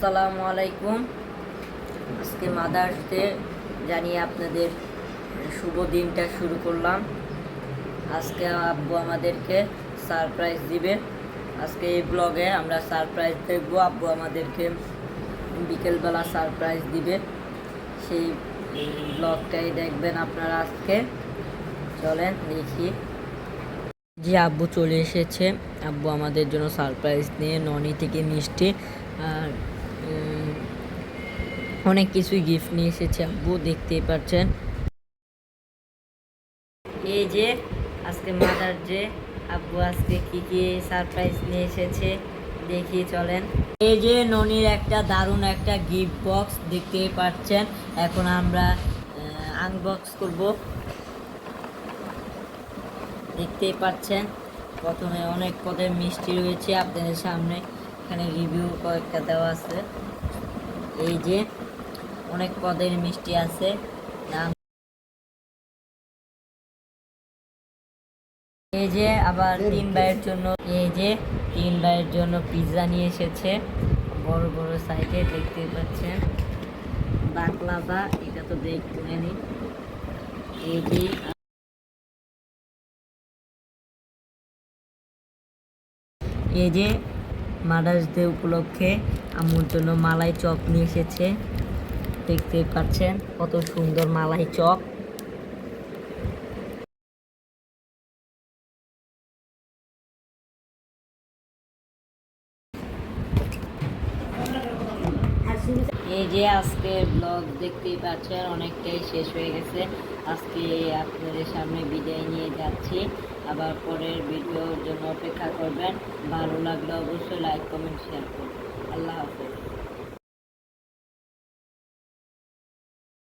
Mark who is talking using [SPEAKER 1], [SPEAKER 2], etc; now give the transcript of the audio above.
[SPEAKER 1] আসসালামু আলাইকুম। আজকে মাদার্স ডে জানিয়ে আপনাদের শুভ দিনটা শুরু করলাম। আজকে আব্বু আমাদেরকে সারপ্রাইজ দিবে। আজকে এই ব্লগে আমরা সারপ্রাইজ দেখবো। আব্বু আমাদেরকে বিকেলবেলা সারপ্রাইজ দিবে, সেই ব্লগটাই দেখবেন আপনারা। আজকে চলেন দেখি। যে আব্বু চলে এসেছে। আব্বু আমাদের জন্য সারপ্রাইজ নিয়ে ননি থেকে মিষ্টি আর অনেক কিছুই গিফট নিয়ে এসেছে আব্বু, দেখতেই পাচ্ছেন। এই যে আজকে মাদার ডে, আব্বু আজকে কি সারপ্রাইজ নিয়ে এসেছে দেখি চলেন। এই যে ননির একটা দারুণ একটা গিফট বক্স দেখতেই পাচ্ছেন। এখন আমরা আনবক্স করব। দেখতেই পাচ্ছেন প্রথমে অনেক পদের মিষ্টি রয়েছে আপনাদের সামনে। এখানে রিভিউ কয়েকটা দেওয়া আছে। এই যে অনেক পদের মিষ্টি আছে। এই যে আবার তিন ভাইয়ের জন্য পিৎজা নিয়ে এসেছে, বড় বড় সাইজে দেখতে পাচ্ছেন। বাকলাভা, এটা তো দেখতে নি। এই যে মাদার্স ডে উপলক্ষে আম্মুর জন্য মালাই চপ নিয়ে এসেছে, দেখতে পাচ্ছেন কত সুন্দর মালাই চপ। এই যে আজকে ব্লগ দেখতেই পাচ্ছেন অনেকটাই শেষ হয়ে গেছে। আজকে আপনাদের সামনে বিদায় নিয়ে যাচ্ছি। আবার পরের ভিডিওর জন্য অপেক্ষা করবেন। ভালো লাগলে অবশ্যই লাইক কমেন্ট শেয়ার করবেন। আল্লাহ হাফেজ।